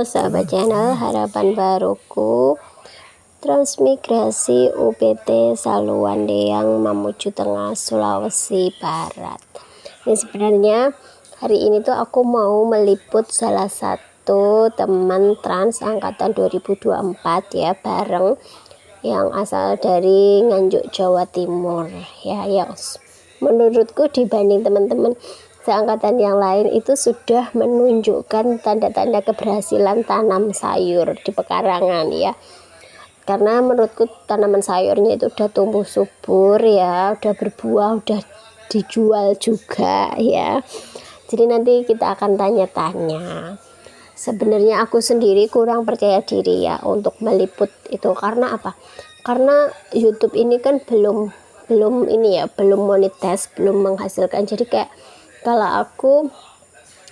sahabat channel Harapan Baruku. Transmigrasi UPT Saluandeang Mamuju Tengah Sulawesi Barat. Ini sebenarnya hari ini tuh aku mau meliput salah satu teman trans angkatan 2024 ya, bareng yang asal dari Nganjuk Jawa Timur ya, yang menurutku dibanding teman-teman seangkatan yang lain itu sudah menunjukkan tanda-tanda keberhasilan tanam sayur di pekarangan ya, karena menurutku tanaman sayurnya itu udah tumbuh subur ya, udah berbuah, udah dijual juga ya. Jadi nanti kita akan tanya-tanya. Sebenarnya aku sendiri kurang percaya diri ya untuk meliput itu, karena apa? Karena YouTube ini kan belum ini ya, belum monetis, belum menghasilkan. Jadi kayak kalau aku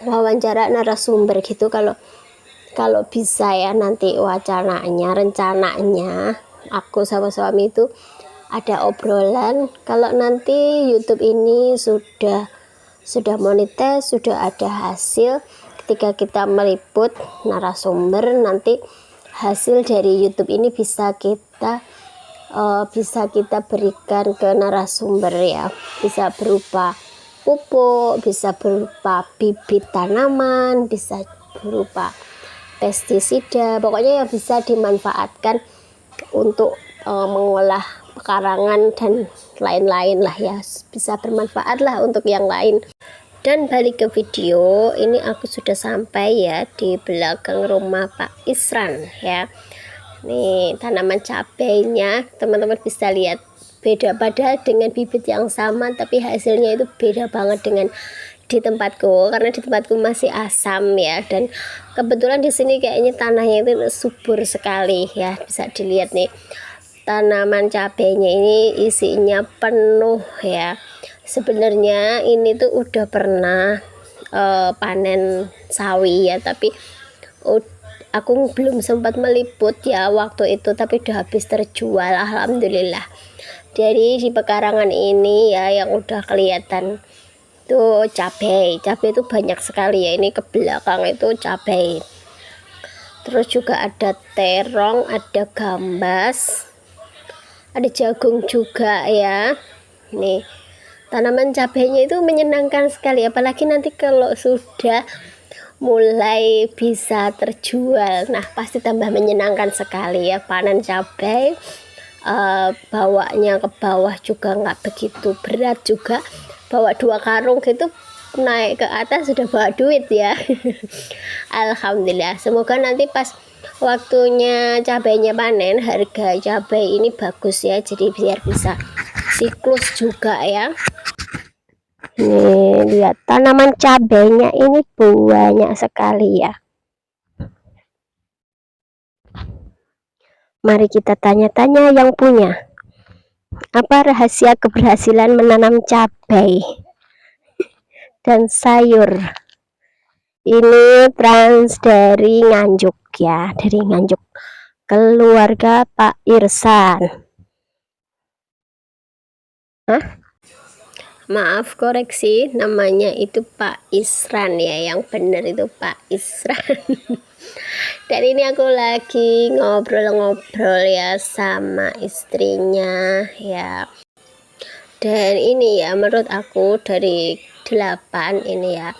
wawancara narasumber gitu, kalau bisa ya nanti rencananya aku sama suami itu ada obrolan kalau nanti YouTube ini sudah monetis, sudah ada hasil, ketika kita meliput narasumber, nanti hasil dari YouTube ini bisa kita berikan ke narasumber ya, bisa berupa pupuk, bisa berupa bibit tanaman, bisa berupa pestisida, pokoknya yang bisa dimanfaatkan untuk mengolah pekarangan dan lain-lain lah ya, bisa bermanfaat lah untuk yang lain. Dan balik ke video ini, aku sudah sampai ya di belakang rumah Pak Isran ya. Nih tanaman cabainya teman-teman bisa lihat, beda, padahal dengan bibit yang sama tapi hasilnya itu beda banget dengan di tempatku, karena di tempatku masih asam ya, dan kebetulan di sini kayaknya tanahnya itu subur sekali ya. Bisa dilihat nih, tanaman cabainya ini isinya penuh ya. Sebenarnya ini tuh udah pernah panen sawi ya, tapi aku belum sempat meliput ya waktu itu, tapi udah habis terjual alhamdulillah. Jadi di pekarangan ini ya, yang udah kelihatan tuh cabai itu banyak sekali ya. Ini ke belakang itu cabai, terus juga ada terong, ada gambas, ada jagung juga ya. Nih tanaman cabainya itu menyenangkan sekali, apalagi nanti kalau sudah mulai bisa terjual, nah pasti tambah menyenangkan sekali ya. Panen cabai, bawanya ke bawah juga nggak begitu berat juga, bawa 2 karung gitu, naik ke atas sudah bawa duit ya. Alhamdulillah, semoga nanti pas waktunya cabainya panen, harga cabai ini bagus ya, jadi biar bisa siklus juga ya. Nih lihat tanaman cabainya ini banyak sekali ya. Mari kita tanya-tanya yang punya. Apa rahasia keberhasilan menanam cabai dan sayur? Ini trans dari Nganjuk ya, dari Nganjuk, keluarga Pak Irsan. Maaf koreksi, namanya itu Pak Isran ya, yang benar itu Pak Isran. Dan ini aku lagi ngobrol-ngobrol ya sama istrinya ya. Dan ini ya, menurut aku dari 8 ini ya,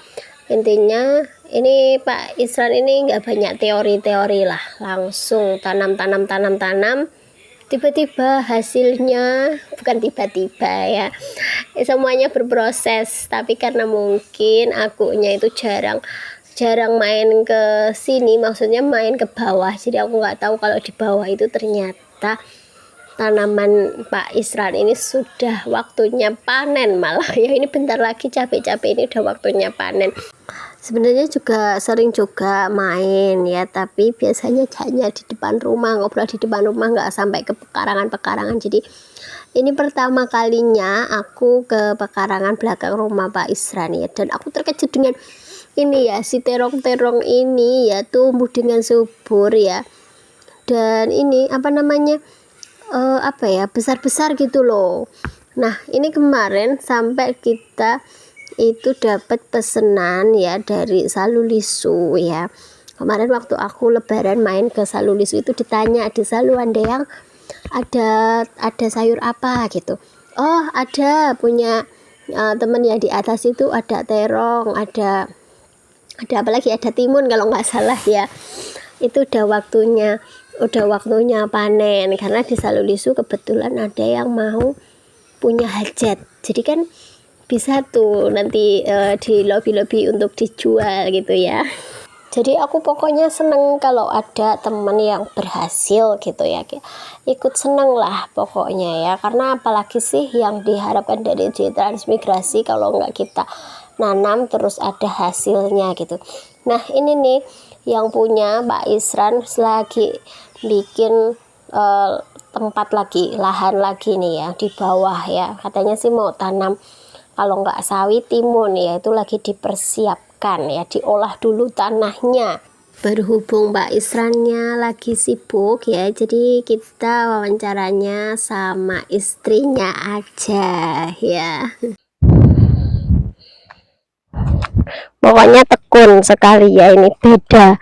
intinya ini Pak Isran ini nggak banyak teori-teori lah, langsung tanam, tiba-tiba hasilnya, bukan tiba-tiba ya, semuanya berproses. Tapi karena mungkin akunya itu jarang main ke sini, maksudnya main ke bawah, jadi aku nggak tahu kalau di bawah itu ternyata tanaman Pak Isran ini sudah waktunya panen malah ya. Ini bentar lagi cabai-cabai ini udah waktunya panen. Sebenarnya juga sering juga main ya, tapi biasanya hanya di depan rumah, ngobrol di depan rumah, nggak sampai ke pekarangan. Jadi ini pertama kalinya aku ke pekarangan belakang rumah Pak Isran ya, dan aku terkejut dengan ini ya, si terong-terong ini ya tumbuh dengan subur ya, dan ini apa namanya, besar-besar gitu loh. Nah ini kemarin sampai kita itu dapat pesanan ya dari Salulisu ya, Kemarin waktu aku lebaran main ke Salulisu itu ditanya, di Salu ada sayur apa gitu. Oh, ada punya temen yang di atas itu ada terong, ada apa lagi, ada timun kalau nggak salah ya. Itu udah waktunya panen, karena di Salulisu kebetulan ada yang mau punya hajat. Jadi kan bisa tuh nanti di lobby untuk dijual gitu ya. Jadi aku pokoknya seneng kalau ada temen yang berhasil gitu ya, ikut seneng lah pokoknya ya, karena apalagi sih yang diharapkan dari transmigrasi kalau nggak kita nanam terus ada hasilnya gitu. Nah ini nih yang punya Mbak Isran lagi bikin tempat lagi, lahan lagi nih ya di bawah ya, katanya sih mau tanam kalau nggak sawi timun ya, itu lagi dipersiapkan ya, diolah dulu tanahnya. Berhubung Mbak Isrannya lagi sibuk ya, jadi kita wawancaranya sama istrinya aja ya. Pokoknya tekun sekali ya, ini beda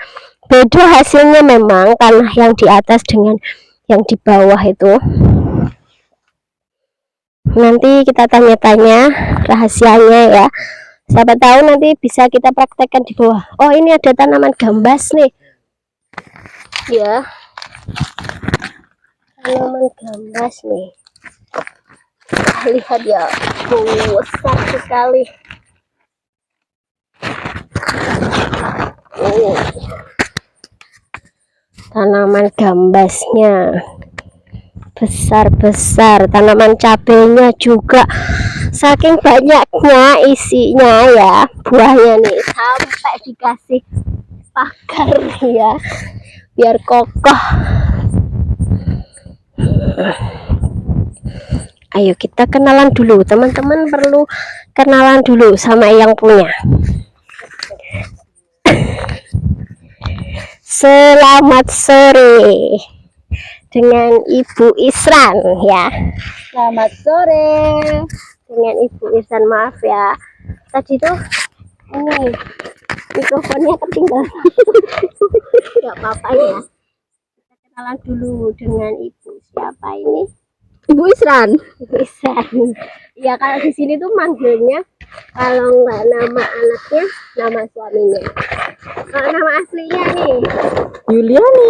hasilnya memang, tanah yang di atas dengan yang di bawah itu. Nanti kita tanya-tanya rahasianya ya, siapa tahu nanti bisa kita praktekkan di bawah. Oh ini ada tanaman gambas nih ya, tanaman gambas nih, lihat ya, besar sekali. Tanaman gambasnya besar-besar, tanaman cabenya juga saking banyaknya isinya ya, buahnya nih sampai dikasih pagar ya biar kokoh. Ayo kita kenalan dulu, teman-teman perlu kenalan dulu sama yang punya. Selamat sore dengan Ibu Isran ya. Selamat sore dengan Ibu Isran, maaf ya tadi tuh ini mikrofonnya ketinggalan. Tidak apa-apa ya, kita kenalan dulu dengan Ibu. Siapa ini? Ibu Isran. Ibu Isran ya, kalau di sini tuh manggilnya kalau nggak nama anaknya nama suaminya. Kalau nama aslinya nih Yuliani.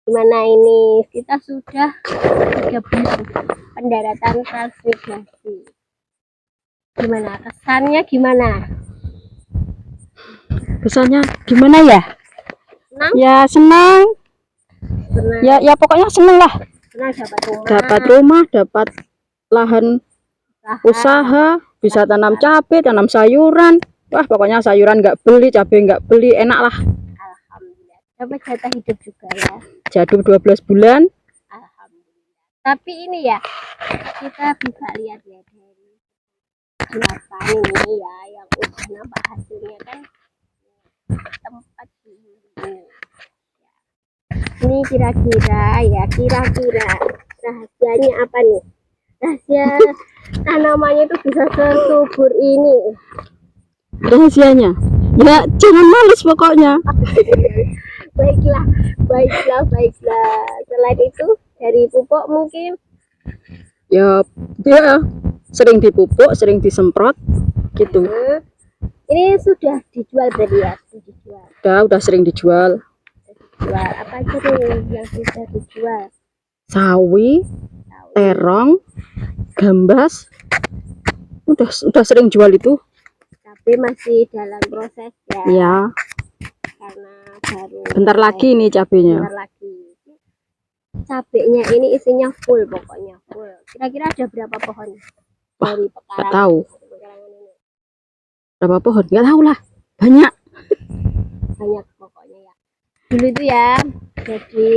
Gimana ini, kita sudah 3 bulan pendaratan transmigrasi. Gimana kesannya, gimana? Kesannya gimana ya? Senang? Ya senang. Ya pokoknya senang lah. Senang Dapat rumah, dapat lahan usaha, bisa tanam cabai, tanam sayuran. Wah pokoknya sayuran nggak beli, cabai nggak beli, enak lah. Alhamdulillah. Dapat jatah hidup juga ya. Jadul 12 bulan. Alhamdulillah. Tapi ini ya, kita bisa lihat ya dari kelapa ini ya, yang udah nampak hasilnya kan tempat ini. Ini kira-kira rahasianya apa nih? Rahasia tanamannya itu bisa sesubur ini. Rahasianya ya jangan males pokoknya. baiklah. Selain itu dari pupuk mungkin Ya sering dipupuk, sering disemprot gitu. Ini sudah dijual berarti ya? Udah sering dijual. Apa aja nih yang sudah dijual? Sawi, terong, gambas, udah sering jual itu. Tapi masih dalam proses ya? Ya, karena baru bentar lagi nih cabenya. Cabenya ini isinya full, pokoknya full. Kira-kira ada berapa pohon? Dari pekarangan? Nggak tahu. Berapa pohon? Nggak tahu lah. Banyak Pokoknya ya. Dulu itu ya, jadi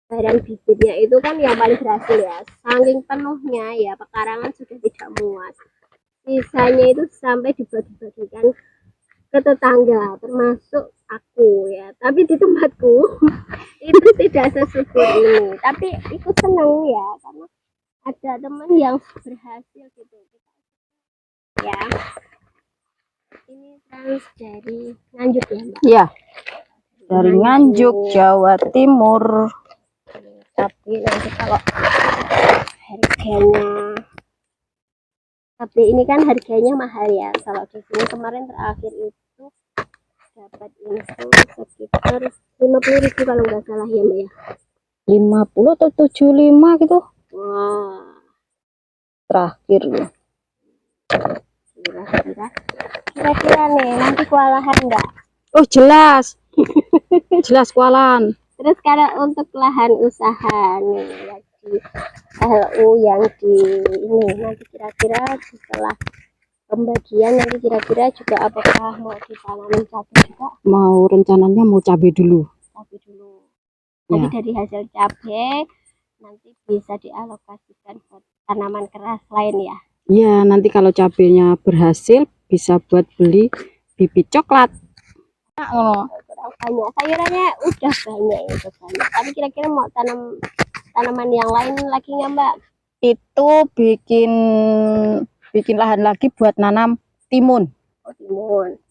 badan bibitnya itu kan yang paling berhasil ya. Saking penuhnya ya, pekarangan sudah tidak muat. Sisanya itu sampai dibagi-bagikan ke tetangga, termasuk aku ya. Tapi di tempatku itu tidak sesubur ini. Tapi ikut senang ya, karena ada teman yang berhasil gitu ya. Ini trans dari Nganjuk ya Mbak? Ya, dari Nganjuk, Jawa Timur. Tapi nanti kalau harganya, tapi ini kan harganya mahal ya. Kalau di sini kemarin terakhir itu dapat info sekitar 50.000 kalau nggak salah ya Mbak ya. 50 atau 75 gitu Wah, terakhir ya. kira-kira nih nanti kewalahan nggak? Oh jelas. Jelas kualan. Terus kalau untuk lahan usaha nih yang di LU yang di ini nanti kira-kira setelah pembagian nanti kira-kira juga apakah mau ditanamin cabai juga? Mau rencananya mau cabai dulu. Cabai dulu. Nanti Ya. dari hasil cabai nanti bisa dialokasikan buat tanaman keras lain ya. Iya, nanti kalau cabainya berhasil bisa buat beli bibit coklat. Kurang banyak sayurannya udah banyak itu banyak. Tapi kira-kira mau tanaman yang lain lagi nggak Mbak? Itu bikin lahan lagi buat nanam timun. Oh timun.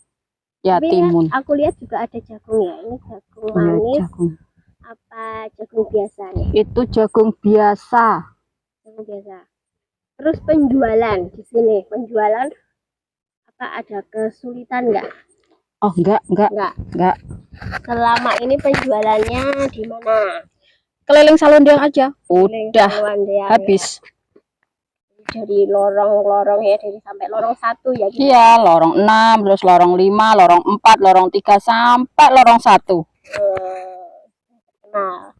Ya, Tapi timun. ya, aku lihat juga ada jagung ya. Ini jagung Iya, manis. jagung. Apa jagung biasa nih? Itu jagung biasa. Jagung biasa. Terus penjualan di sini, penjualan apa ada kesulitan nggak? Oh, enggak. Selama ini penjualannya di mana? Keliling Salondiang aja. Keliling Udah Salondiang, habis. Ya. Dari lorong-lorong ya, dari sampai lorong 1 ya gitu. Iya, lorong 6, terus lorong 5, lorong 4, lorong 3 sampai lorong 1. Nah,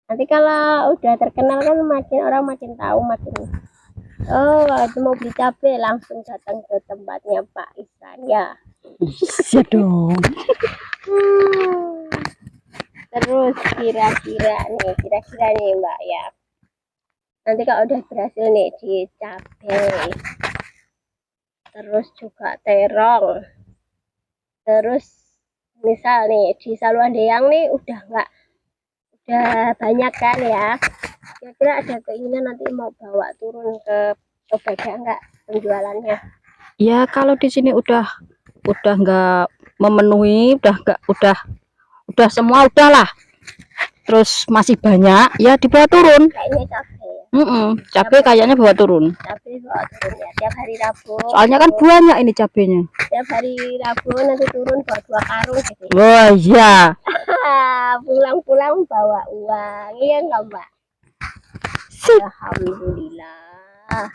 nanti kalau udah terkenal kan makin orang makin tahu, makin oh itu mau beli cabai langsung datang ke tempatnya Pak Ihsan ya. Iya dong. Terus kira-kira nih Mbak ya, nanti kalau udah berhasil nih di cabai, terus juga terong, terus misal nih di Salondiang nih udah banyak kan ya, kira-kira ada keinginan nanti mau bawa turun ke Tobaga enggak penjualannya? Ya kalau di sini udah nggak memenuhi, udah semua udah lah. Terus masih banyak ya dibawa turun. Kayaknya cabai ya. Cabai kayaknya bawa turun. Cabai bawa turun ya tiap hari Rabu. Soalnya kan banyak ini cabainya. Tiap hari Rabu nanti turun bawa 2 karung gitu. Wah iya. Pulang-pulang bawa uang, iya nggak Mbak? Alhamdulillah.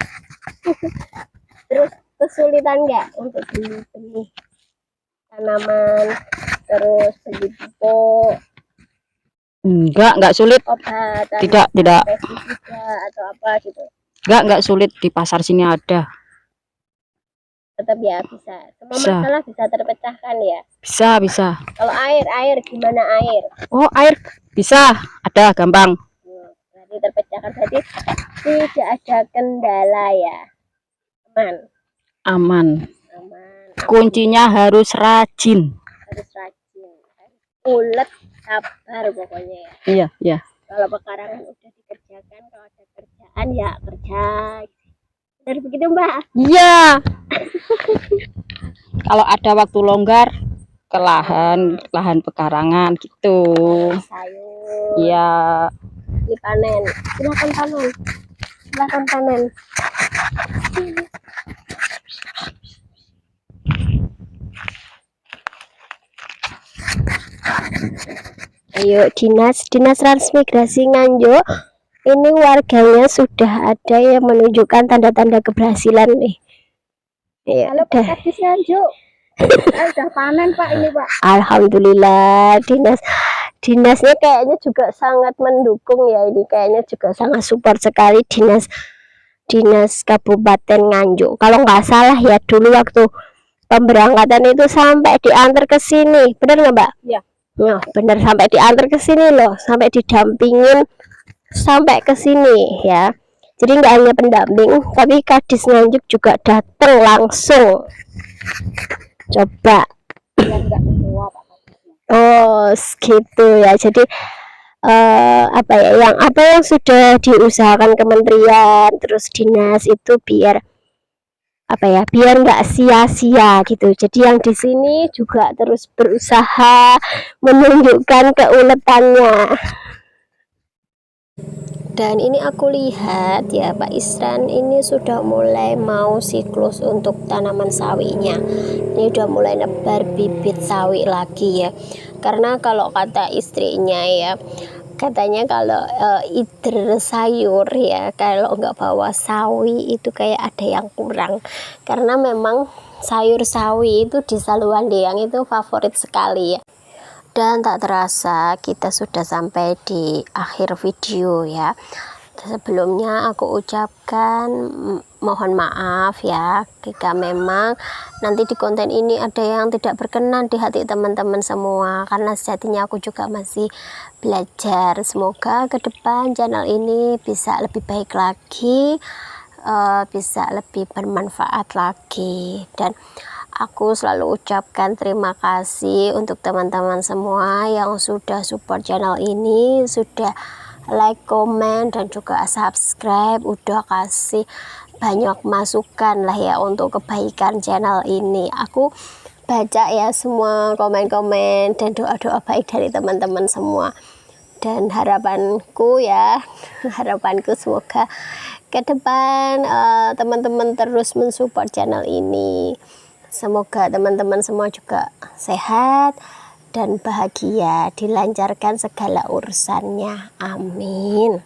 Terus kesulitan nggak untuk beli tanaman, terus beli pupuk? Enggak sulit. Obat, Tidak. pestisida atau apa gitu? Enggak sulit, di pasar sini ada. Tetap ya bisa. Semua masalah bisa terpecahkan ya. Bisa. Kalau air gimana air? Oh air bisa, ada gampang. Berarti terpecahkan, berarti tidak ada kendala ya. Aman. Kuncinya harus rajin. Ulet, sabar pokoknya ya. Iya. Kalau pekarangan udah dikerjakan, kalau ada kerjaan ya kerja. Benar begitu Mbak? Iya. Kalau ada waktu longgar ke lahan pekarangan gitu. Sayur. Iya. Dipanen. Silakan panen. Ayo dinas transmigrasi Nganjuk, ini warganya sudah ada yang menunjukkan tanda-tanda keberhasilan nih. Ya, halo Pak Kadis Nganjuk. Udah panen Pak ini Pak. Alhamdulillah, dinasnya kayaknya juga sangat mendukung ya, ini kayaknya juga sangat support sekali dinas Kabupaten Nganjuk. Kalau nggak salah ya dulu waktu pemberangkatan itu sampai diantar ke sini, benar nggak Mbak? Iya. Ya, benar sampai diantar ke sini loh, sampai didampingin sampai ke sini ya. Jadi nggak hanya pendamping, tapi Kadis Nganjuk juga datang langsung. Coba. Oh, gitu ya. Jadi apa yang sudah diusahakan kementerian terus dinas itu biar apa ya, biar nggak sia-sia gitu. Jadi yang di sini juga terus berusaha menunjukkan keuletannya. Dan ini aku lihat ya, Pak Isran ini sudah mulai mau siklus untuk tanaman sawinya. Ini udah mulai nebar bibit sawi lagi ya. Karena kalau kata istrinya ya, katanya kalau either sayur ya, kalau nggak bawa sawi itu kayak ada yang kurang. Karena memang sayur sawi itu di Saluandeyang itu favorit sekali ya. Dan tak terasa kita sudah sampai di akhir video ya. Sebelumnya aku ucapkan mohon maaf ya jika memang nanti di konten ini ada yang tidak berkenan di hati teman-teman semua, karena sejatinya aku juga masih belajar. Semoga ke depan channel ini bisa lebih baik lagi, bisa lebih bermanfaat lagi. Dan aku selalu ucapkan terima kasih untuk teman-teman semua yang sudah support channel ini, sudah like, komen, dan juga subscribe, udah kasih banyak masukan lah ya untuk kebaikan channel ini. Aku baca ya semua komen-komen dan doa-doa baik dari teman-teman semua. Dan harapanku ya, harapanku semoga ke depan teman-teman terus mensupport channel ini. Semoga teman-teman semua juga sehat dan bahagia, dilancarkan segala urusannya. Amin.